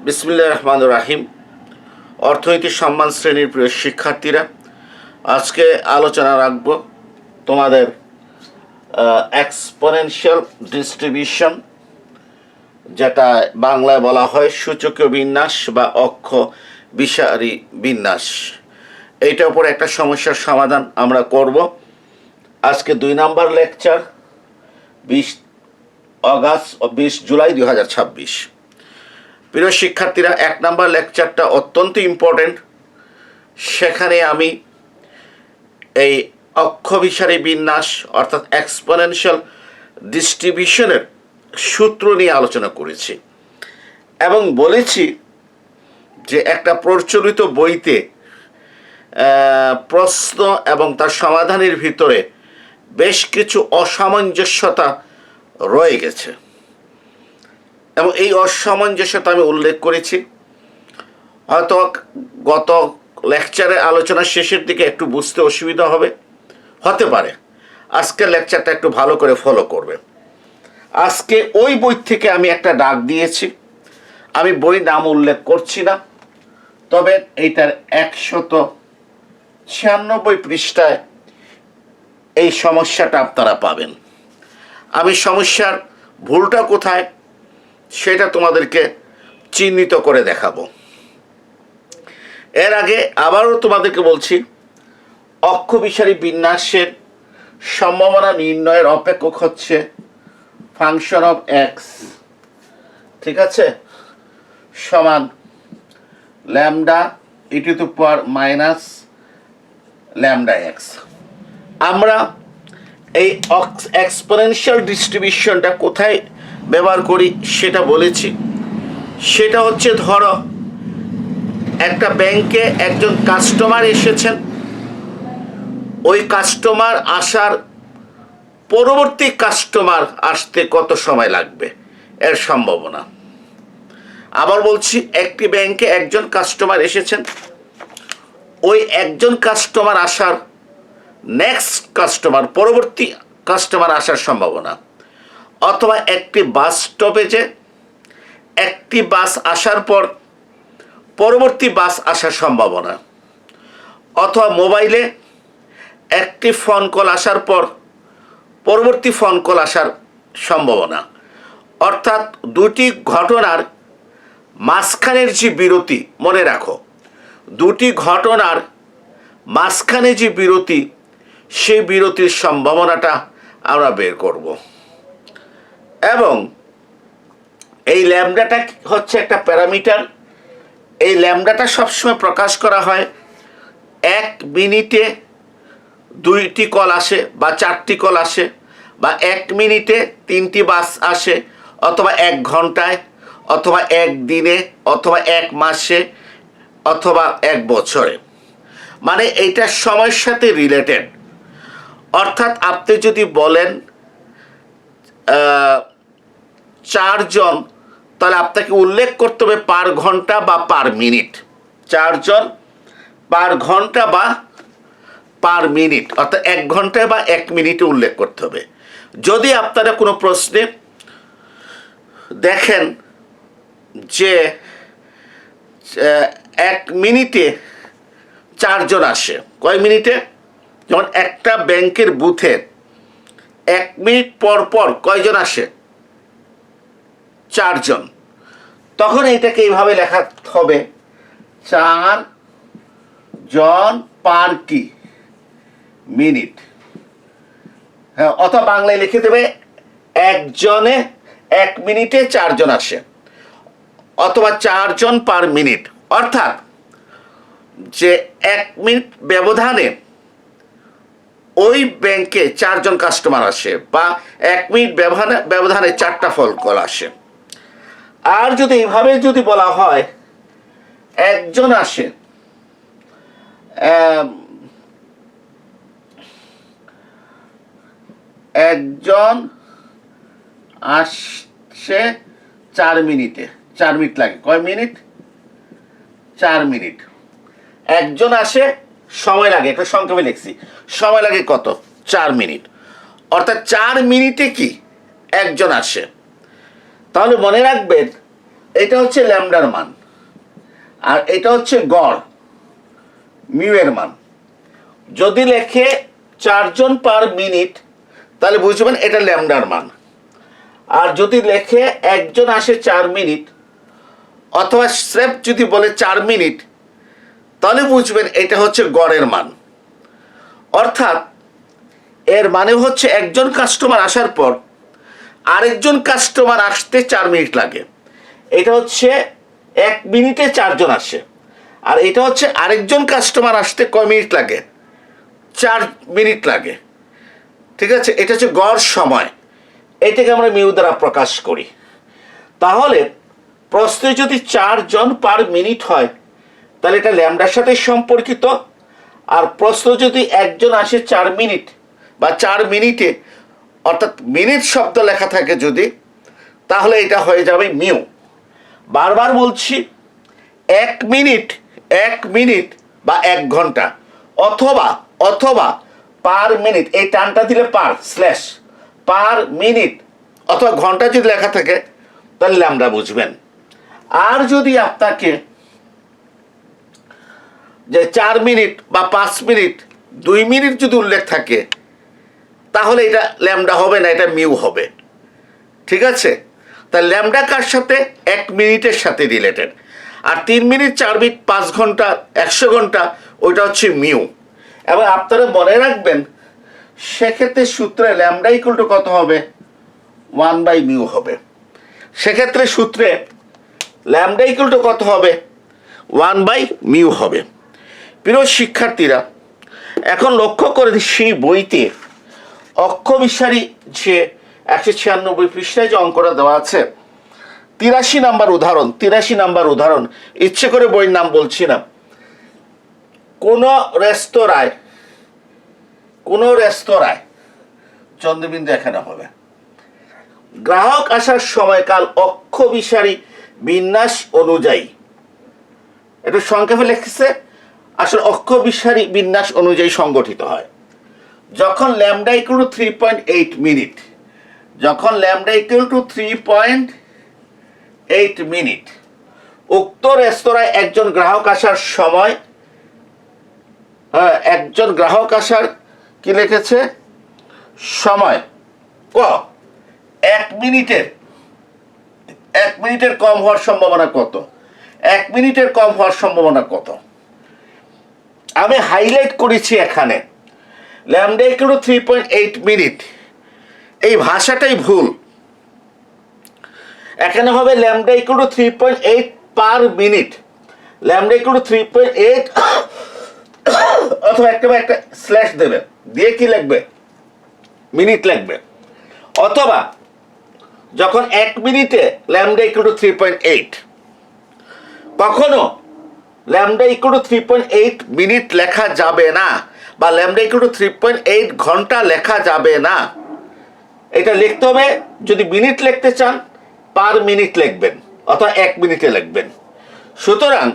বিসমিল্লাহির রহমানির রহিম। অর্থনীতি সম্মান শ্রেণীর প্রিয় শিক্ষার্থীরা, আজকে আলোচনা রাখব তোমাদের এক্সপোনেনশিয়াল ডিস্ট্রিবিউশন, যেটা বাংলায় বলা হয় সূচকীয় বিন্যাস বা অক্ষ বিষারী বিন্যাস। এইটার উপর একটা সমস্যার সমাধান আমরা করব। আজকে 2 নম্বর লেকচার, 20 অগাস্ট ও 20 জুলাই 2026। প্রিয় শিক্ষার্থীরা, 1 নম্বর লেকচারটা অত্যন্ত ইম্পর্টেন্ট। সেখানে আমি এই অক্ষবিসারী বিন্যাস অর্থাৎ এক্সপোনেনশিয়াল ডিস্ট্রিবিউশনের সূত্র নিয়ে আলোচনা করেছি এবং বলেছি যে একটা প্রচলিত বইতে প্রশ্ন এবং তার সমাধানের ভিতরে বেশ কিছু অসামঞ্জস্যতা রয়ে গেছে এবং এই অসামঞ্জস্যতা আমি উল্লেখ করেছি। হয়তো গত লেকচারের আলোচনার শেষের দিকে একটু বুঝতে অসুবিধা হতে পারে। আজকের লেকচারটা একটু ভালো করে ফলো করবে। আজকে ওই বই থেকে আমি একটা ডাক দিয়েছি, আমি বই নাম উল্লেখ করছি না, তবে এইটার 196 পৃষ্ঠায় এই সমস্যাটা আপনারা পাবেন। আমি সমস্যার ভুলটা কোথায় সেটা তোমাদেরকে চিহ্নিত করে দেখাবো। এর আগে আবারও তোমাদেরকে বলছি, অক্ষবিসারী বিন্যাসের সম্ভাবনা নির্ণয়ের অপেক্ষক হচ্ছে ফাংশন অফ এক্স, ঠিক আছে, সমান lambda E to the power minus lambda x. আমরা এই এক্সপোনেনশিয়াল ডিস্ট্রিবিউশনটা কোথায় ব্যবহার করি সেটা বলেছি। সেটা হচ্ছে, ধরো একটা ব্যাংকে একজন কাস্টমার এসেছেন, ওই কাস্টমার আসার পরবর্তী কাস্টমার আসতে কত সময় লাগবে এর সম্ভাবনা। আবার বলছি, একটি ব্যাংকে একজন কাস্টমার এসেছেন, ওই একজন কাস্টমার আসার নেক্সট কাস্টমার পরবর্তী কাস্টমার আসার সম্ভাবনা, অথবা একটি বাস স্টপেজে একটি বাস আসার পর পরবর্তী বাস আসার সম্ভাবনা, অথবা মোবাইলে একটি ফোন কল আসার পর পরবর্তী ফোন কল আসার সম্ভাবনা। অর্থাৎ দুটি ঘটনার মাঝখানের যে বিরতি, মনে রাখো, দুটি ঘটনার মাঝখানে যে বিরতি, সেই বিরতির সম্ভাবনাটা আমরা বের করব। এবং এই ল্যামডাটা হচ্ছে একটা প্যারামিটার। এই ল্যামডাটা সবসময় প্রকাশ করা হয় 1 মিনিটে 2টি কল আসে বা 4টি কল আসে, বা 1 মিনিটে 3টি বাস আসে, অথবা 1 ঘন্টায়, অথবা 1 দিনে, অথবা 1 মাসে, অথবা 1 বছরে। মানে এইটা সময়ের সাথে রিলেটেড। অর্থাৎ আপনি যদি বলেন 4 জন, তাহলে আপনাকে উল্লেখ করতে হবে পার ঘন্টা বা পার মিনিট। 4 জন পার ঘন্টা বা পার মিনিট, অর্থাৎ 1 ঘন্টায় বা 1 মিনিটে উল্লেখ করতে হবে। যদি আপনারা কোনো প্রশ্নে দেখেন যে 1 মিনিটে 4 জন আসে, কয় মিনিটে? যেমন একটা ব্যাংকের বুথে 1 মিনিট পর পর কয়জন আসে? 4 জন। তখন এইটাকে এইভাবে লেখা হবে, 4 জন পার কি মিনিট। হ্যাঁ, অথবা বাংলায় লিখে দেবে একজনে 1 মিনিটে 4 জন আসে, অথবা 4 জন পার মিনিট। অর্থাৎ যে 1 মিনিট ব্যবধানে ওই ব্যাংকে 4 জন কাস্টমার আসে, বা 1 মিনিট ব্যবধানে 4টা ফোন কল আসে। আর যদি এইভাবে যদি বলা হয়, একজন আসে, একজন আসছে 4 মিনিটে, 4 মিনিট লাগে, কয় মিনিট? 4 মিনিট। একজন আসে, সময় লাগে, একটা সংক্ষেপে লিখছি, সময় লাগে কত? 4 মিনিট। অর্থাৎ 4 মিনিটে কি একজন আসে। তাহলে মনে রাখবেন, এটা হচ্ছে ল্যামডার মান, আর এটা হচ্ছে গড় মিউ এর মান। যদি লেখে 4 জন পার মিনিট তাহলে বুঝবেন এটা ল্যামডার মান। আর যদি লেখে 1 জন আসে 4 মিনিট, অথবা স্রেফ যদি বলে 4 মিনিট, তাহলে বুঝবেন এটা হচ্ছে গড়ের মান। অর্থাৎ এর মানে হচ্ছে একজন কাস্টমার আসার পর আরেকজন কাস্টমার আসতে 4 মিনিট লাগে। এটা হচ্ছে 1 মিনিটে 4 জন আসে। আর এটা হচ্ছে আরেকজন কাস্টমার আসতে কয় মিনিট লাগে? 4 মিনিট লাগে। ঠিক আছে, এটা হচ্ছে গড় সময়। এটাকে আমরা মিউ দ্বারা প্রকাশ করি। তাহলে প্রশ্নে যদি 4 জন পার মিনিট হয় তাহলে এটা ল্যামডার সাথে সম্পর্কিত। আর প্রশ্ন যদি একজন আসে 4 মিনিট বা 4 মিনিটে, অর্থাৎ মিনিট শব্দ লেখা থাকে যদি, তাহলে এটা হয়ে যাবে মিউ। বারবার বলছি, 1 মিনিট 1 মিনিট বা 1 ঘন্টা, অথবা অথবা পার মিনিট, এই টানটা দিলে পার স্ল্যাশ পার মিনিট অথবা ঘন্টা যদি লেখা থাকে তাহলে ল্যামডা বুঝবেন। আর যদি আপনাকে যে 4 মিনিট বা 5 মিনিট 2 মিনিট যদি উল্লেখ থাকে তাহলে এটা ল্যামডা হবে না, এটা মিউ হবে। ঠিক আছে, তাই ল্যামডা কার সাথে? 1 মিনিটের সাথে রিলেটেড। আর 3 মিনিট 4 মিনিট 5 ঘন্টা 100 ঘন্টা ওইটা হচ্ছে মিউ। এবার আপনারা মনে রাখবেন, সেক্ষেত্রে সূত্রে ল্যামডা ইকুয়াল টু কত হবে? 1/মিউ হবে। সেক্ষেত্রে সূত্রে ল্যামডা ইকুয়াল টু কত হবে? 1/মিউ হবে। প্রিয় শিক্ষার্থীরা, এখন লক্ষ্য করে সেই বইতে অক্ষবিসারী যে 196 পৃষ্ঠায় যে অঙ্কটা দেওয়া আছে, 83 নাম্বার উদাহরণ, 83 নাম্বার উদাহরণ, ইচ্ছে করে বইয়ের নাম বলছি না। কোনো রেস্তোরাঁয় চন্দ্রবিন্দু এখানে হবে। গ্রাহক আসার সময়কাল অক্ষবিসারী বিন্যাস অনুযায়ী, এটা সংক্ষেপে লিখছে, আসলে অক্ষবিসারী বিন্যাস অনুযায়ী সংগঠিত হয়। যখন ল্যামডা ইকুয়াল টু 3.8 মিনিট, যখন ল্যামডা ইকুয়াল টু 3.8 মিনিট, উক্ত রেস্তোরাঁয় একজন গ্রাহক আসার সময়, একজন গ্রাহক আসার কি লিখেছে? সময় 1 মিনিটের কম হওয়ার সম্ভাবনা কত? 1 মিনিটের কম হওয়ার সম্ভাবনা কত? আমি হাইলাইট করেছি এখানে ল্যামডা ইকুয়াল টু 3.8 মিনিট, এই ভাষাটাই ভুল। এখানে হবে lambda equal to 3.8 per minute. Lambda equal to 3.8 অথবা একটা স্ল্যাশ দেবে, দিয়ে কি লিখবে? মিনিট লিখবে। অথবা যখন 1 মিনিটে ল্যামডা ইকুয়াল টু 3.8, কখনো ল্যামডা ইকুয়াল টু 3.8 মিনিট লেখা যাবে না, বা ল্যামডা ইকুয়াল টু 3.8 ঘন্টা লেখা যাবে না। এটা লিখতে হবে, যদি মিনিট লিখতে চান পার মিনিট লিখবেন অথবা 1 মিনিটে লিখবেন। সুতরাং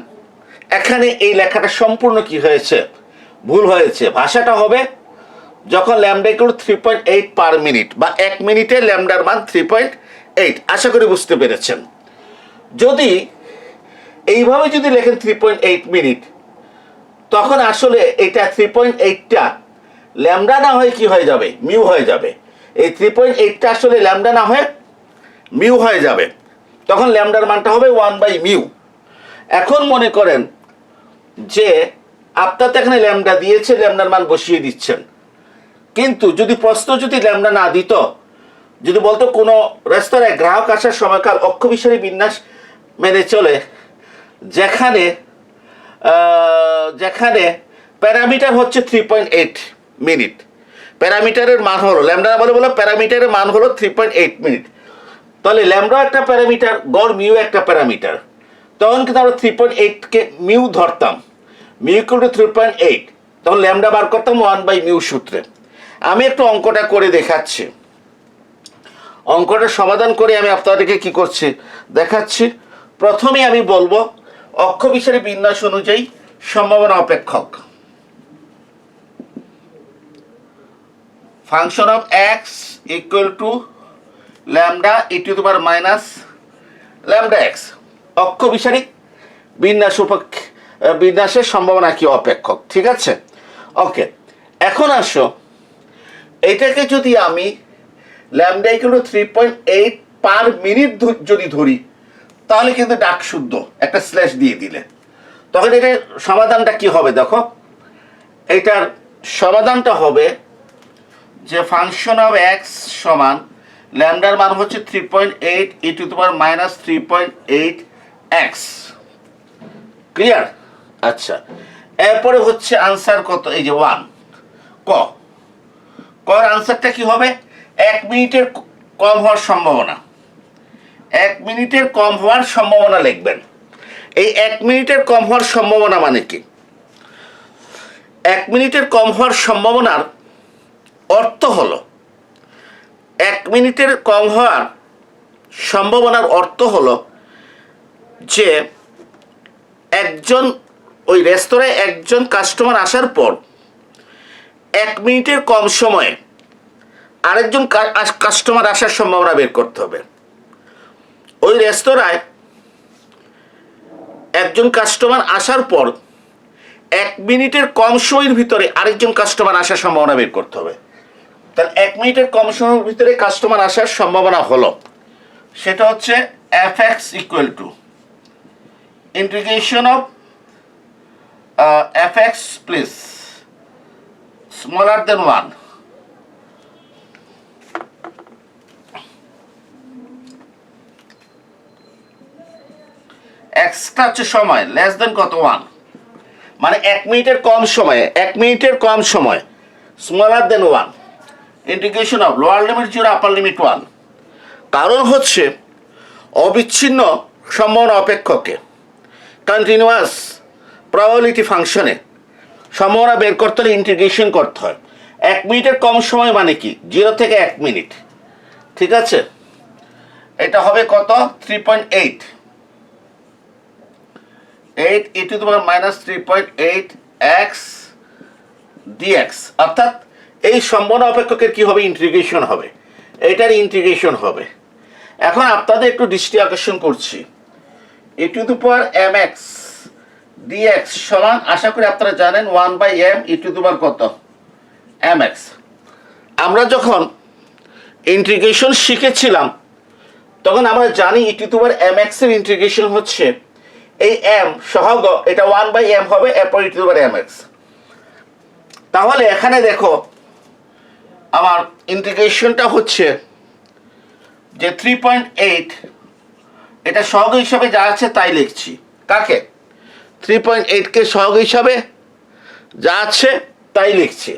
এখানে এই লেখাটা সম্পূর্ণ কি হয়েছে? ভুল হয়েছে। ভাষাটা হবে যখন lambda equal to 3.8 per minute, বা 1 মিনিটে ল্যামডার মান 3.8। আশা করি বুঝতে পেরেছেন। যদি এইভাবে যদি লেখেন 3.8 মিনিট, তখন আসলে এটা 3.8টা ল্যামডা না হয়ে কি হয়ে যাবে? মিউ হয়ে যাবে। এই 3.8টা আসলে ল্যামডা না হয়ে মিউ হয়ে যাবে। তখন ল্যামডার মানটা হবে 1/মিউ। এখন মনে করেন যে আপনার তো এখানে ল্যামডা দিয়েছে, ল্যামডার মান বসিয়ে দিচ্ছেন, কিন্তু যদি প্রশ্ন যদি ল্যামডা না দিত, যদি বলতো কোনো রেস্তোরাঁয় গ্রাহক আসার সময়কাল অক্ষবিসারী বিন্যাস মেনে চলে, যেখানে যেখানে প্যারামিটার হচ্ছে 3.8 মিনিট, প্যারামিটারের মান হলো ল্যামডা বলে প্যারামিটারের মান হলো 3.8 মিনিট, তাহলে ল্যামডা একটা প্যারামিটার, গড় মিউ একটা প্যারামিটার, তখন কিন্তু আমরা 3.8কে মিউ ধরতাম, মিউ ইকুয়াল টু 3.8, তখন ল্যামডা বার করতাম 1/মিউ সূত্রে। আমি একটু অঙ্কটা করে দেখাচ্ছি। অঙ্কটা সমাধান করে আমি আপনাদেরকে কি করছি দেখাচ্ছি। প্রথমে আমি বলবো অক্ষবিসারী বিন্যাস অনুযায়ী সম্ভাবনা অপেক্ষক, function of x equal to lambda E to the power minus lambda x. অক্ষ বিষারিক বিন্যাসের সম্ভাবনা কি অপেক্ষক, ঠিক আছে? ওকে, এখন আসো এটাকে যদি আমি lambda equal to 3.8 per minute যদি ধরি, তাহলে কিন্তু ডাক শুদ্ধ একটা স্ল্যাশ দিয়ে দিলে তখন এটার সমাধানটা কি হবে দেখো। এটার সমাধানটা হবে যে ফাংশন অফ এক্স সমান ল্যামডার মান হচ্ছে 3.8 ই to the power minus 3.8 X. Clear? আচ্ছা, এরপরে হচ্ছে আনসার কত, এই যে 1 কর আনসারটা কি হবে? 1 মিনিটের কম হওয়ার সম্ভাবনা, 1 মিনিটের কম হওয়ার সম্ভাবনা লিখবেন। এই 1 মিনিটের কম হওয়ার সম্ভাবনা মানে কি? 1 মিনিটের কম হওয়ার সম্ভাবনার অর্থ হলো 1 মিনিটের কম হওয়ার সম্ভাবনার অর্থ হলো যে একজন ওই রেস্তোরাঁয় একজন কাস্টমার আসার পর 1 মিনিটের কম সময়ে আরেকজন কাস্টমার আসার সম্ভাবনা বের করতে হবে। ওই রেস্তোরাঁয় একজন কাস্টমার আসার পর 1 মিনিটের কম সময়ের ভিতরে আরেকজন কাস্টমার আসার সম্ভাবনা বের করতে হবে। তাহলে 1 মিনিটের কম সময়ের ভিতরে কাস্টমার আসার সম্ভাবনা হলো, সেটা হচ্ছে fx equal two integration of fx please smaller then 1 extra হচ্ছে সময় লেস দেন কত 1, মানে 1 মিনিটের কম সময়ে, 1 মিনিটের কম সময় smaller then 1 integration of lower limit 0 upper limit 1। কারণ হচ্ছে অবিচ্ছিন্ন সম্ভাবনা অপেক্ষকে কন্টিনিউয়াস প্রবাবিলিটি ফাংশনে সম্ভাবনা বের করতে হলে ইন্টিগ্রেশন করতে হয়। 1 মিনিটের কম সময় মানে কি? 0 থেকে 1 মিনিট, ঠিক আছে? এটা হবে কত? 3.8 ই to the power minus 3.8 X DX, অর্থাৎ এই সম্ভাবনা অপেক্ষকের কি হবে? ইন্টিগ্রেশন হবে, এটার ইন্টিগ্রেশন হবে। এখন আপনাদের একটু দৃষ্টি আকর্ষণ করছি, E to the power M X DX সমান আশা করি আপনারা জানেন 1/m E to the power কত? M X. আমরা যখন ইন্টিগ্রেশন শিখেছিলাম তখন আমরা জানি E to the power M x এর ইন্টিগ্রেশন হচ্ছে এই m সহগ, এটা 1/m হবে, এরপর E to the power M X. তাহলে এখানে দেখো আমার ইন্টিগ্রেশনটা হচ্ছে যে 3.8, এটা সহগ হিসাবে যা আছে তাই লিখছি। কাকে? 3.8 কে সহগ হিসাবে যা আছে তাই লিখছি।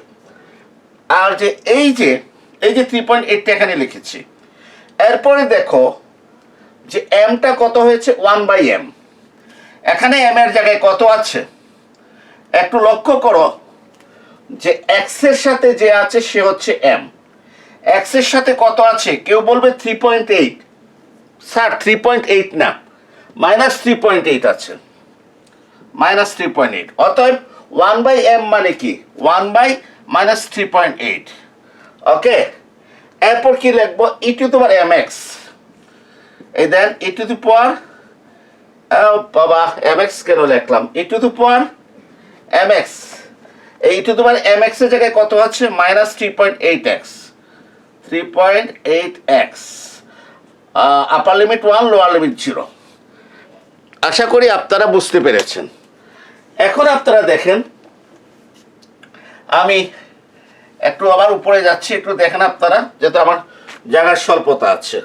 আর যে এই যে 3.8টা এখানে লিখেছি। এরপরে দেখো যে mটা কত হয়েছে? 1/m। এখানে m এর জায়গায় কত আছে একটু লক্ষ্য করো, যে x এর সাথে যে আছে সে হচ্ছে m। x এর সাথে কত আছে? কেউ বলবে 3.8, স্যার 3.8 না, -3.8 আছে, -3.8। অতএব 1/m মানে কি? 1/-3.8। ওকে, এরপর কি লিখবো? ই টু দি পাওয়ার mx, এই দেন ই টু দি পাওয়ার, বাবা mx কেন লিখলাম? ই টু দি পাওয়ার mx, এই ই টু দি পাওয়ার mx এর জায়গায় কত আছে? -3.8x, 3.8x, আপার লিমিট 1 লোয়ার লিমিট 0। আশা করি আপনারা বুঝতে পেরেছেন। এখন আপনারা দেখেন, আমি একটু আবার উপরে যাচ্ছি, একটু দেখেন আপনারা, যেহেতু আমার জায়গার স্বল্পতা আছে।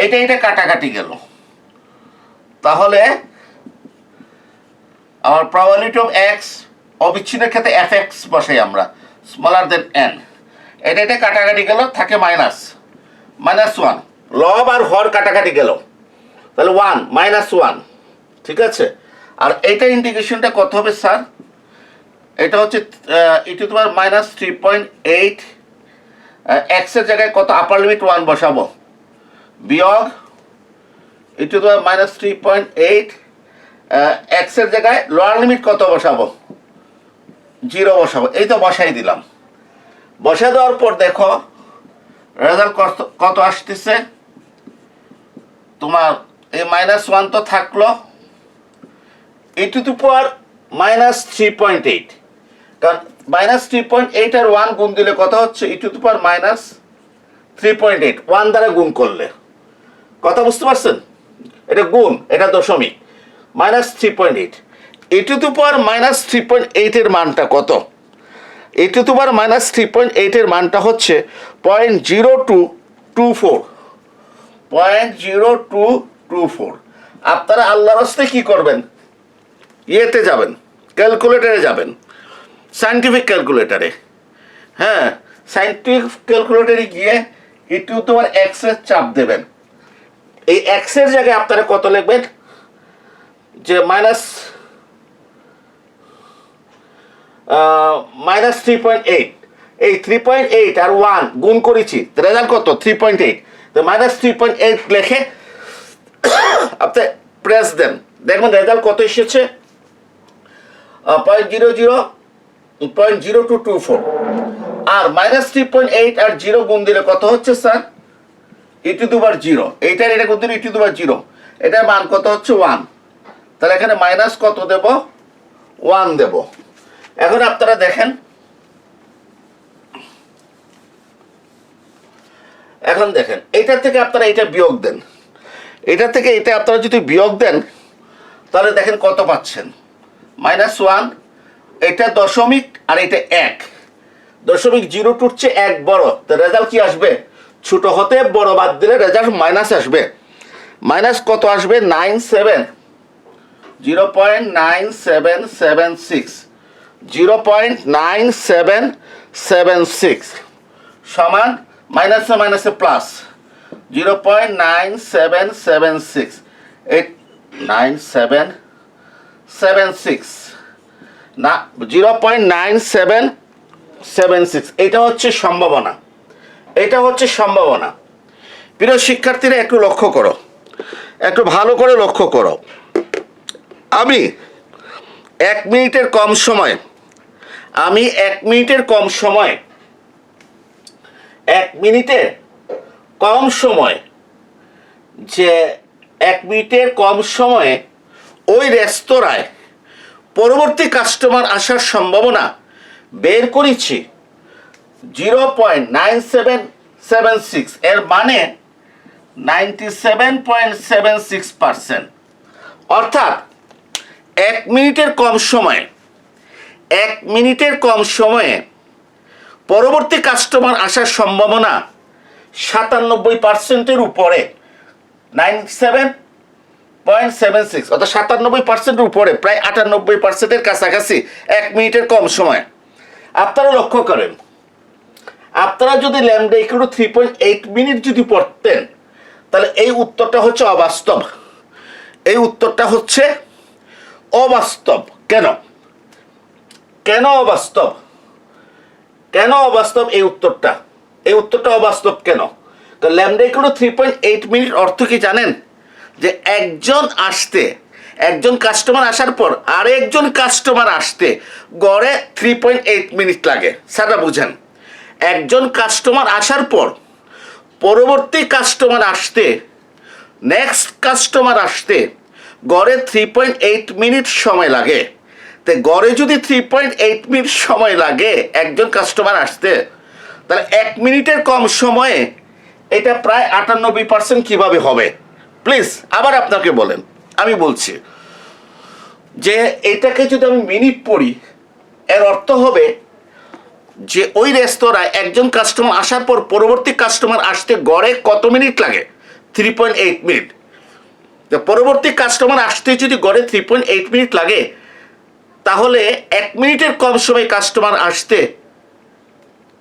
এটা কাটাকাটি গেল, তাহলে আমার প্রবাবিলিটি অফ এক্স অবিচ্ছিন্নের ক্ষেত্রে এফ এক্স বসাই আমরা, স্মলার দেন এন। এটা কাটাকাটি গেল, থাকে -1, লব আর হর কাটাকাটি গেল, তাহলে 1 -1, ঠিক আছে? আর এইটা ইন্টিগ্রেশনটা কত হবে স্যার? এটা হচ্ছে ই টু দি পাওয়ার -3.8, এক্স এর জায়গায় কত? আপার লিমিট 1 বসাবো, বিয়োগ ই টু দি পাওয়ার -3.8, এক্স এর জায়গায় লোয়ার লিমিট কত বসাবো? 0 বসাবো। এই তো বসাই দিলাম। বসা দেওয়ার পর দেখো রেজাল্ট কত আসতেছে তোমার। এই -1 তো থাকলো, ই টু দি পাওয়ার মাইনাস 3.8, কারণ মাইনাস 3.8 আর 1 গুণ দিলে কত হচ্ছে ই টু দি পাওয়ার মাইনাস 3.8, 1 দ্বারা গুণ করলে, কথা বুঝতে পারছেন? এটা গুণ, এটা দশমিক, minus 3.8। E to the power minus 3.8 এর মানটা কত? ই টু দি পাওয়ার মাইনাস 3.8 এর মানটা হচ্ছে 0.0224, 0.0224। আপনারা আল্লাহর রাস্তায় কি করবেন? ইয়েতে যাবেন, ক্যালকুলেটারে যাবেন, সায়েন্টিফিক ক্যালকুলেটারে। হ্যাঁ, সায়েন্টিফিক ক্যালকুলেটারে গিয়ে ই টু দি পাওয়ার এক্স এর চাপ দেবেন। এই এক্স এর জায়গায় আপনারা কত লিখবেন? যে মাইনাস 3.8, এই 3.8 আর 1 গুণ করেছি, রেজাল্ট কত? 3.8। তো মাইনাস 3.8 লিখে আপনি প্রেস দেন, দেখবেন রেজাল্ট কত এসেছে? 0.0224। আর মাইনাস 3.8 আর 0 গুণ দিলে কত হচ্ছে স্যার? ই টু দি পাওয়ার 0। এইটার এটা গুণ দিলে ই টু দি পাওয়ার 0, এটার মান কত হচ্ছে? 1। তাহলে এখানে মাইনাস কত দেব? 1 দেব। এখন আপনারা দেখেন, এখন দেখেন এইটার থেকে আপনারা এটা বিয়োগ দেন, এটা থেকে এটা আপনারা যদি বিয়োগ দেন তাহলে দেখেন কত পাচ্ছেন? মাইনাস 1, এটা দশমিক আর এটা 1, দশমিক 0 টুটছে 1 বড়, তো রেজাল্ট কি আসবে? ছোট হতে বড় বাদ দিলে রেজাল্ট মাইনাস আসবে। মাইনাস কত আসবে? 0.9776, 0.9776 সমান মাইনাসে মাইনাসে প্লাস 0.9776, 9776 না, 0.9776। এটা হচ্ছে সম্ভাবনা, এটা হচ্ছে সম্ভাবনা। প্রিয় শিক্ষার্থীরা একটু লক্ষ্য করো, একটু ভালো করে লক্ষ্য করো। আমি 1 মিনিটের কম সময়, আমি 1 মিনিটের কম সময়, 1 মিনিটের কম সময়, যে 1 মিনিটের কম সময়ে ওই রেস্তোরাঁয় পরবর্তী কাস্টমার আসার সম্ভাবনা বের করেছি 0.9776, এর মানে 97.76%। অর্থাৎ 1 মিনিটের কম সময়ে, 1 মিনিটের কম সময়ে পরবর্তী কাস্টমার আসার সম্ভাবনা 97%-এর উপরে, 97.76, অর্থাৎ 97%-এর উপরে, প্রায় 98%-এর কাছাকাছি 1 মিনিটের কম সময়। আপনারা লক্ষ্য করেন, আপনারা যদি ল্যামডা ইকুয়াল টু 3.8 মিনিট যদি পড়তেন তাহলে এই উত্তরটা হচ্ছে অবাস্তব, এই উত্তরটা হচ্ছে অবাস্তব। কেন? কেন অবাস্তব? কেন অবাস্তব এই উত্তরটা? এই উত্তরটা অবাস্তব কেন? তো ল্যামডা ইকুয়াল টু 3.8 মিনিট অর্থ কি জানেন? যে একজন আসতে, একজন কাস্টমার আসার পর আরেকজন কাস্টমার আসতে গড়ে 3.8 মিনিট লাগে। স্যাররা বুঝেন, একজন কাস্টমার আসার পর পরবর্তী কাস্টমার আসতে, নেক্সট কাস্টমার আসতে গড়ে 3.8 মিনিট সময় লাগে। তো গড়ে যদি 3.8 মিনিট সময় লাগে একজন কাস্টমার আসতে, তাহলে 1 মিনিটের কম সময়ে এটা প্রায় 98% কিভাবে হবে? প্লিজ আবার আপনাকে বলেন, আমি বলছি যে এটাকে যদি আমি মিনিট পড়ি, এর অর্থ হবে যে ওই রেস্তোরাঁয় একজন কাস্টমার আসার পর পরবর্তী কাস্টমার আসতে গড়ে কত মিনিট লাগে? 3.8 মিনিট। তো পরবর্তী কাস্টমার আসতে যদি গড়ে 3.8 মিনিট লাগে, তাহলে 1 মিনিটের কম সময় কাস্টমার আসতে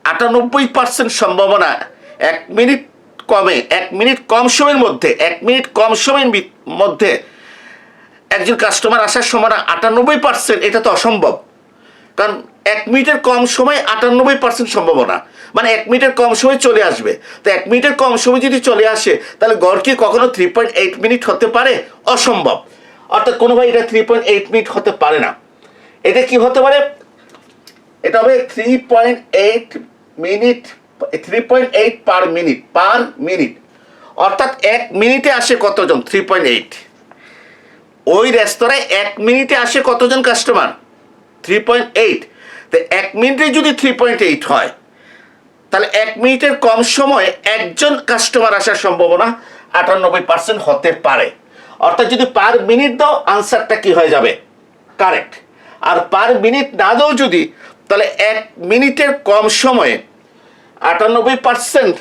98% সম্ভাবনা 1 মিনিট কমে, 1 মিনিট কম সময়ের মধ্যে, 1 মিনিট কম সময়ের মধ্যে একজন কাস্টমার আসার সম্ভাবনা 98%। এটা তো অসম্ভব, কারণ 1 মিনিটের কম সময় 98% সম্ভাবনা, মানে 1 মিনিটের কম সময় চলে আসবে। তো 1 মিনিটের কম সময় যদি চলে আসে তাহলে গড় কি কখনো 3.8 মিনিট হতে পারে? অসম্ভব। অর্থাৎ কোনোভাবে এটা 3.8 মিনিট হতে পারে না। এটা কি হতে পারে? এটা হবে 3.8 minute, 3.8 per minute, per minute. অর্থাৎ 1 মিনিটে আসে কতজন? 3.8। ওই রেস্তোরাঁয় 1 মিনিটে আসে কতজন কাস্টমার? 3.8। তো 1 মিনিটে যদি 3.8 হয়, তাহলে 1 মিনিটের কম সময়ে একজন কাস্টমার আসার সম্ভাবনা 98% হতে পারে। অর্থাৎ যদি পার মিনিট দাও, আনসারটা কি হয়ে যাবে? কারেক্ট। আর পার মিনিট না দাও যদি, তাহলে 1 মিনিটের কম সময়ে 98%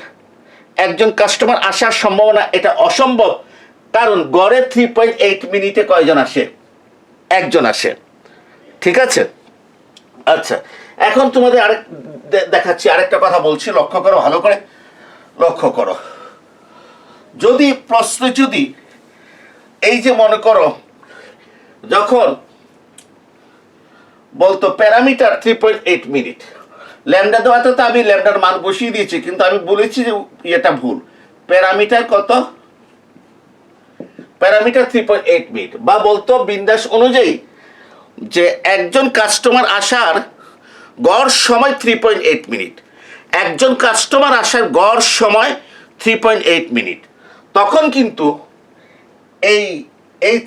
একজন কাস্টমার আসার সম্ভাবনা, এটা অসম্ভব। কারণ গড়ে 3.8 মিনিটে কয়জন আসে? একজন আসে। ঠিক আছে? আচ্ছা, এখন তোমাদের আরেক দেখাচ্ছি, আরেকটা কথা বলছি, লক্ষ্য করো, ভালো করে লক্ষ্য করো। যদি প্রশ্ন যদি এই যে মনে করো, যখন বলতো প্যারামিটার 3.8 মিনিট, ল্যামডা দেওয়াতে তো আমি ল্যামডার মান বসিয়ে দিয়েছি, কিন্তু আমি বলেছি যে এটা ভুল। প্যারামিটার কত? Parameter 3.8 minute. বা বলতো বিন্যাস অনুযায়ী যে একজন কাস্টমার আসার গড় সময় 3.8 মিনিট, একজন কাস্টমার আসার গড় সময় 3.8 মিনিট। তখন কিন্তু এই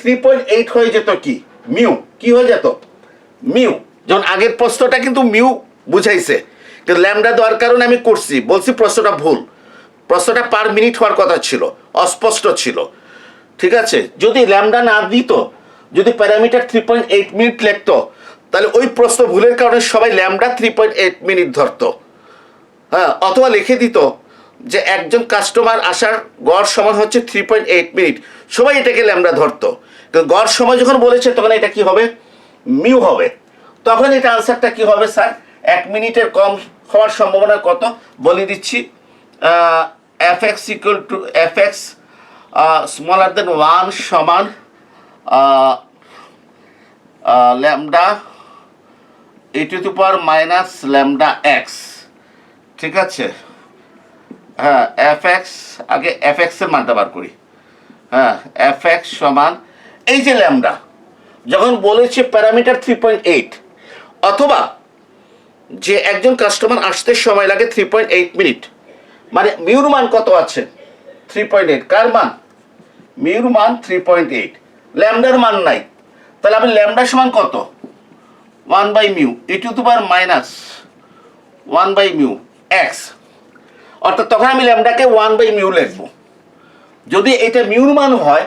3.8 হয়ে যেত কি? মিউ। কি হয়ে যেত? মিউ। যেমন আগের প্রশ্নটা কিন্তু মিউ বুঝাইছে, কিন্তু ল্যামডা দেওয়ার কারণে আমি করছি, বলছি প্রশ্নটা ভুল। প্রশ্নটা পার মিনিট হওয়ার কথা ছিল, অস্পষ্ট ছিল। ঠিক আছে? যদি ল্যামডা না দিত, যদি প্যারামিটার 3.8 মিনিট লিখতো, তাহলে ওই প্রশ্ন ভুলের কারণে সবাই ল্যামডা 3.8 মিনিট ধরতো। হ্যাঁ, অথবা লিখে দিত যে একজন কাস্টমার আসার গড় সময় হচ্ছে 3.8 মিনিট, সবাই এটাকে ল্যামডা ধরতো। কিন্তু গড় সময় যখন বলেছে, তখন এটা কি হবে? মিউ হবে। তখন এটা আনসারটা কি হবে স্যার? 1 মিনিটের কম হওয়ার সম্ভাবনা কত বলে দিচ্ছি। fx equal two fx smaller then 1 সমান lambda e two the power minus lambda x. ঠিক আছে? হ্যাঁ, fx, আগে fx এর মানটা বার করি। হ্যাঁ, fx সমান এই যে ল্যামডা, যখন বলেছে প্যারামিটার 3.8, অথবা যে একজন কাস্টমার আসতে সময় লাগে 3.8 মিনিট, মানে মিউর মান কত আছে? 3.8। কার মান? মিউর মান 3.8, ল্যামডার মান নাই। তাহলে আমি ল্যামডা সমান কত? 1 by mu e to the power minus 1 by mu x. অর্থাৎ তখন আমি ল্যামডাকে 1 বাই মিউ লিখবো। যদি এটা মিউর মান হয়,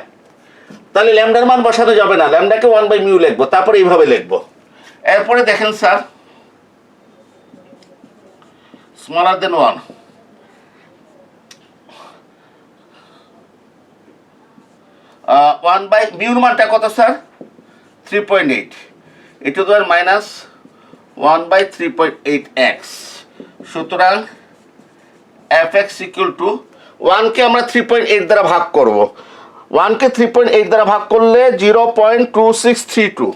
তাহলে ল্যামডার মান বসাতে যাবে না, ল্যামডাকে 1 বাই মিউ লিখবো, তারপরে এইভাবে লিখবো। এরপরে দেখেন sir, smaller then 1, one by মিউর মানটা কত sir? 3.8 E to the power minus 1 by 3.8 x. সুতরাং fx ইকুয়াল টু 1কে আমরা 3.8 দ্বারা ভাগ করব। 1কে 3.8 দ্বারা ভাগ করলে 0.2632,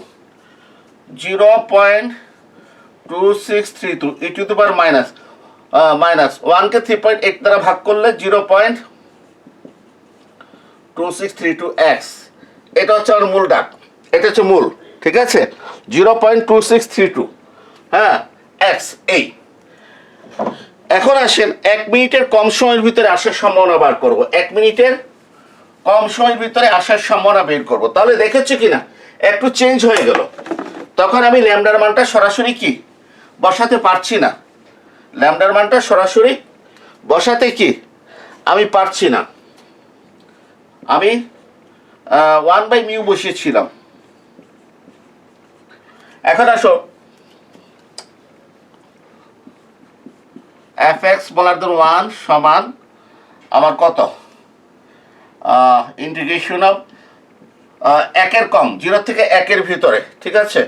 0.2632 E to the power minus 1কে 3.8 দ্বারা ভাগ করলে 0.2632 এক্স। এটা হচ্ছে আমার মূল ডাক, এটা হচ্ছে মূল। ঠিক আছে? 0.2632, হ্যাঁ, এক্স। এই এখন আসেন 1 মিনিটের কম সময়ের ভিতরে আসার সম্ভাবনা বার করব। 1 মিনিটের কম সময়ের ভিতরে আসার সম্ভাবনা বের করব। তাহলে দেখেছো কিনা একটু চেঞ্জ হয়ে গেল। তখন আমি ল্যামডার মানটা সরাসরি কি বসাতে পারছি না, ল্যামডার মানটা সরাসরি বসাতে কি আমি পারছি না। আমি 1 বাই মিউ বসিয়েছিলাম। এখন আসো fx বলার ধর 1 সমান আমার কত? ইন্টিগ্রেশন অফ 1-এর কম, 0 থেকে 1-এর ভিতরে। ঠিক আছে?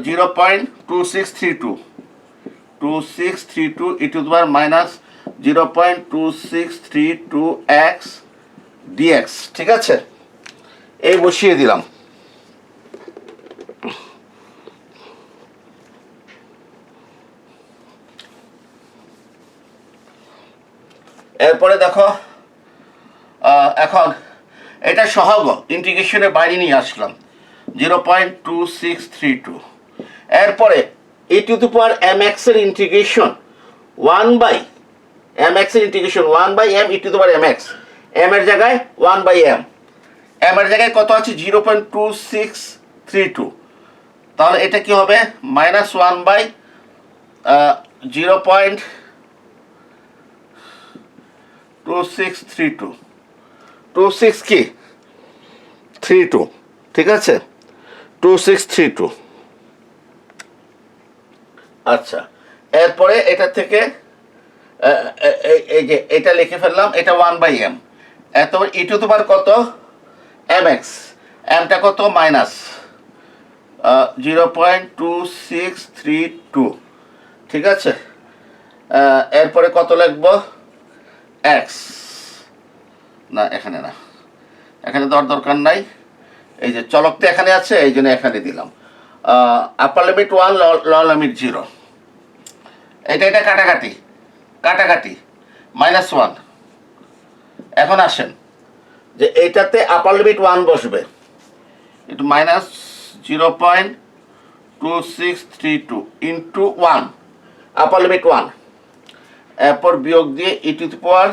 0.2632 E to the power minus 0.2632 X DX. ঠিক আছে? এই বসিয়ে দিলাম। এরপরে দেখো, এখন এটা সহগ ইন্টিগ্রেশনের বাইরে নিয়ে আসলাম 0.2632। এরপরে e to the power M x এর ইন্টিগ্রেশন 1 বাই এম এক্স এর integration 1 by m e to the power M x, m এর জায়গায় 1 বাই এম। এম এর জায়গায় কত আছে 0.2632, তাহলে এটা কি হবে -1/0.2632, 26 কি 32, ঠিক আছে 2632। আচ্ছা, এরপরে এটা থেকে এই যে এটা লিখে ফেললাম, এটা 1/m, এত ই টু দি পাওয়ার কত mx, mটা কত -0.2632, ঠিক আছে। এরপরে কত লিখবো x, না এখানে না, এখানে দরকার নাই, এই যে চলকটা এখানে আছে এই জন্য এখানে দিলাম। আপার লিমিট 1, লোয়ার লিমিট 0, এটা কাটাকাটি -1। এখন আসেন যে এইটাতে আপার লিমিট 1 বসবে, একটু -0.2632 ইন্টু 1, আপার লিমিট 1, এরপর বিয়োগ দিয়ে ই টু দি পাওয়ার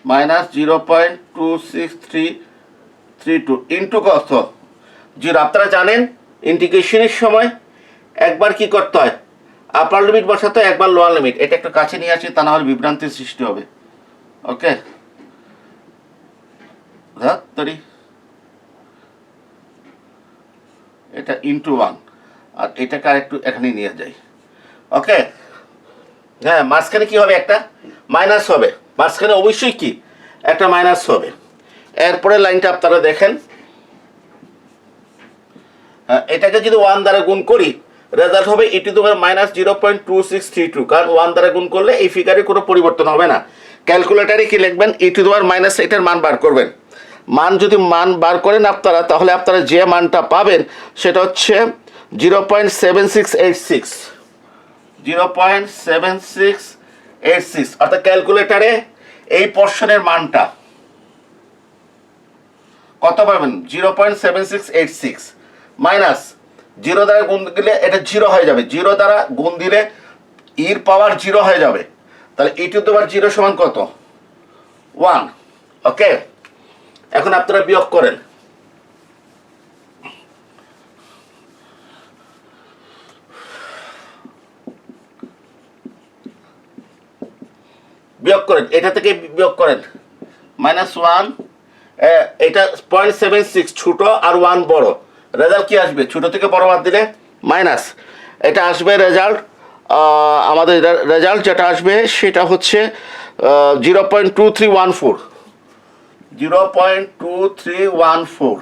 -0.2632 ইন্টু কত 0। আপনারা জানেন ইন্টিগ্রেশনের সময় একবার কি করতে হয়, আপার লিমিট বসাতে হয়, একবার লোয়ার লিমিট। এটা একটু কাছে নিয়ে আসি, তা না হলে বিভ্রান্তির সৃষ্টি হবে। ওকে, এটা ইন্টু 1, আর এটাকে আর একটু এখানে নিয়ে যাই। ওকে, হ্যাঁ, মাঝখানে কি হবে, একটা মাইনাস হবে, মাঝখানে অবশ্যই কি একটা মাইনাস হবে। এরপরে লাইনটা আপনারা দেখেন, এটাকে যদি 1 দ্বারা গুণ করি রেজাল্ট হবে ই টু দি পাওয়ার -0.2632, কারণ 1 দ্বারা গুণ করলে এই ফিগারে কোনো পরিবর্তন হবে না। ক্যালকুলেটারে কি লিখবেন, ই টু দি পাওয়ার মাইনাস এটার মান বার করবেন। যদি মান বার করেন আপনারা, তাহলে আপনারা যে মানটা পাবেন সেটা হচ্ছে 0.7686, 0.7686, অর্থাৎ ক্যালকুলেটারে এই পোরশনের মানটা কত পাবেন 0.7686 মাইনাস 0 দ্বারা গুণ দিলে এটা 0 হয়ে যাবে, 0 দ্বারা গুণ দিলে ইর পাওয়ার 0 হয়ে যাবে, তাহলে ই টু দি পাওয়ার 0 সমান কত 1। ওকে, এখন আপনারা বিয়োগ করেন, এটা থেকে বিয়োগ করেন -1, এটা 0.76 ছোট আর 1 বড়, রেজাল্ট কি আসবে, ছোট থেকে বড় বাদ দিলে মাইনাস, এটা আসবে রেজাল্ট, আমাদের রেজাল্ট যেটা আসবে সেটা হচ্ছে 0.2314, 0.2314।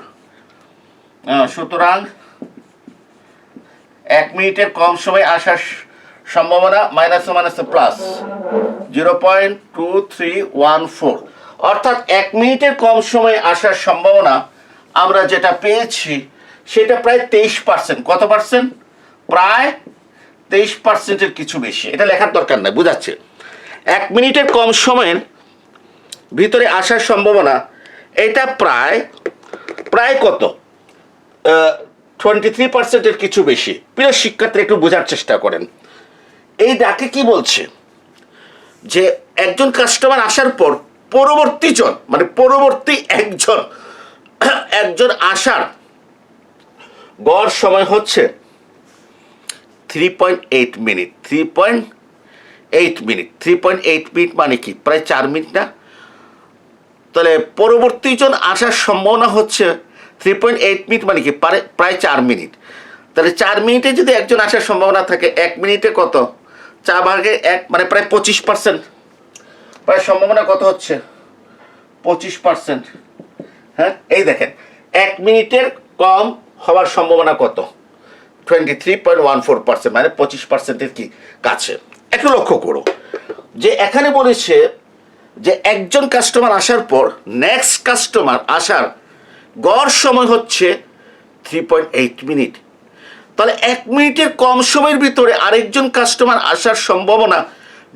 সুতরাং 1 মিনিটের কম সময় আসার সম্ভাবনা মাইনাস প্লাস 0.2314, অর্থাৎ 1 মিনিটের কম সময়ে আসার সম্ভাবনা আমরা যেটা পেয়েছি সেটা প্রায় 23%। কত পার্সেন্ট? প্রায় 23%-এর কিছু বেশি। এটা লেখার দরকার নাই, বুঝাচ্ছে 1 মিনিটের কম সময়ের ভিতরে আসার সম্ভাবনা এটা প্রায় কত 23%-এর কিছু বেশি। প্রিয় শিক্ষার্থী, একটু বোঝার চেষ্টা করেন, এই ডাকে কি বলছে যে একজন কাস্টমার আসার পর পরবর্তী একজন আসার গড় সময় হচ্ছে 3.8 মিনিট। 3.8 মিনিট মানে কি প্রায় 4 মিনিট না? তাহলে পরবর্তীজন আসার সম্ভাবনা হচ্ছে 3.8 মিনিট মানে কি প্রায় 4 মিনিট। তাহলে 4 মিনিটে যদি একজন আসার সম্ভাবনা থাকে, 1 মিনিটে কত 4/1 মানে প্রায় 25%। প্রায় সম্ভাবনা কত হচ্ছে 25%। হ্যাঁ, এই দেখেন 1 মিনিটের কম হওয়ার সম্ভাবনা কত 23.14%, মানে 25%-এর কি কাছে। একটু লক্ষ্য করো যে এখানে বলেছে যে একজন কাস্টমার আসার পর নেক্সট কাস্টমার আসার গড় সময় হচ্ছে 3.8 মিনিট। তাহলে 1 মিনিটের কম সময়ের ভিতরে আরেকজন কাস্টমার আসার সম্ভাবনা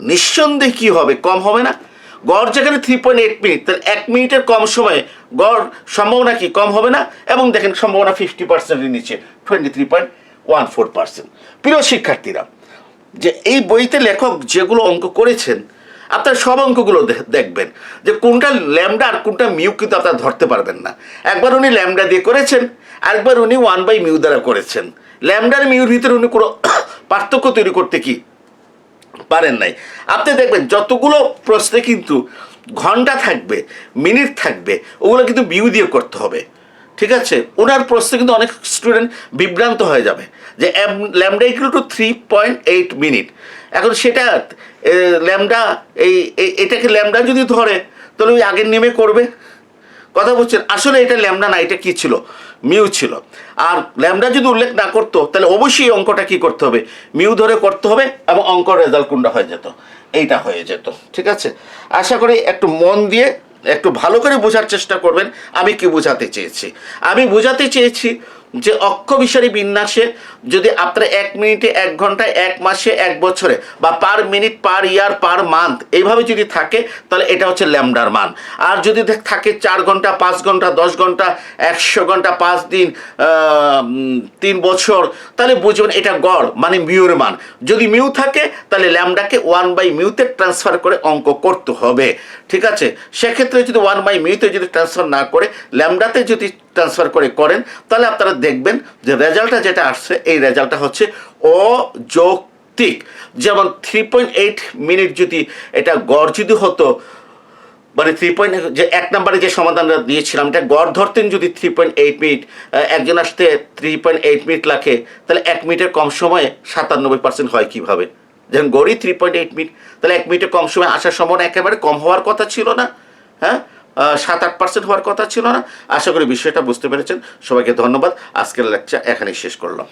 নিঃসন্দেহে কি হবে, কম হবে না? গড় যেখানে 3.8 মিনিট, তাহলে 1 মিনিটের কম সময়ে গড় সম্ভাবনা কি কম হবে না? এবং দেখেন সম্ভাবনা 50%-এর নিচে 23.14%। প্রিয় শিক্ষার্থীরা, যে এই বইতে লেখক যেগুলো অঙ্ক করেছেন আপনার সব অঙ্কগুলো দেখবেন যে কোনটা ল্যামডা আর কোনটা মিউ কিন্তু আপনারা ধরতে পারবেন না। একবার উনি ল্যামডা দিয়ে করেছেন, আরেকবার উনি 1/μ দ্বারা করেছেন। ল্যামডার মিউর ভিতরে উনি কোনো পার্থক্য তৈরি করতে কি পারেন নাই। আপনি দেখবেন যতগুলো প্রশ্নে কিন্তু ঘন্টা থাকবে, মিনিট থাকবে, ওগুলো কিন্তু মিউ দিয়ে করতে হবে। ঠিক আছে, ওনার প্রশ্নে কিন্তু অনেক স্টুডেন্ট বিভ্রান্ত হয়ে যাবে যে ল্যামডা ইকুয়াল টু 3.8 মিনিট। এখন সেটা ল্যামডা এটাকে ল্যামডা যদি ধরে তাহলে ওই আগের নেমে করবে, কথা বলছেন। আসলে এটা ল্যামডা না, এটা কি ছিল, মিউ ছিল। আর ল্যামডা যদি উল্লেখ না করতো তাহলে অবশ্যই অঙ্কটা কি করতে হবে, মিউ ধরে করতে হবে, এবং অঙ্কর রেজাল্ট কোনটা হয়ে যেত, এইটা হয়ে যেত। ঠিক আছে, আশা করি একটু মন দিয়ে একটু ভালো করে বোঝার চেষ্টা করবেন আমি কি বোঝাতে চেয়েছি। আমি বোঝাতে চেয়েছি যে অক্ষবিসারী বিন্যাসে যদি আপনার 1 মিনিটে 1 ঘন্টায় 1 মাসে 1 বছরে বা পার মিনিট পার ইয়ার পার মান্থ এইভাবে যদি থাকে তাহলে এটা হচ্ছে ল্যামডার মান। আর যদি থাকে 4 ঘন্টা 5 ঘন্টা 10 ঘন্টা 100 ঘন্টা 5 দিন 3 বছর, তাহলে বুঝবেন এটা গড় মানে মিউর মান। যদি মিউ থাকে তাহলে ল্যামডাকে 1/μতে ট্রান্সফার করে অঙ্ক করতে হবে। ঠিক আছে, সেক্ষেত্রে যদি 1/μতে যদি ট্রান্সফার না করে ল্যামডাতে যদি ট্রান্সফার করে করেন তাহলে আপনারা দেখবেন যে রেজাল্টটা যেটা আসছে এই রেজাল্টটা হচ্ছে অযৌক্তিক। যেমন 3.8 মিনিট যদি এটা গড় যদি হতো, মানে 3. যে 1 নম্বরে যে সমাধানটা দিয়েছিলাম এটা গড় ধরতেন যদি 3.8 মিনিট, একজন আসতে 3.8 মিনিট লাগে, তাহলে 1 মিনিটের কম সময়ে 97% হয় কিভাবে? যেমন গড়ই 3.8 মিনিট, তাহলে 1 মিনিটের কম সময় আসার সম্ভাবনা একেবারে কম হওয়ার কথা ছিল না? হ্যাঁ, 7-8% হওয়ার কথা ছিল না? আশা করি বিষয়টা বুঝতে পেরেছেন। সবাইকে ধন্যবাদ। আজকের লেকচার এখানেই শেষ করলাম।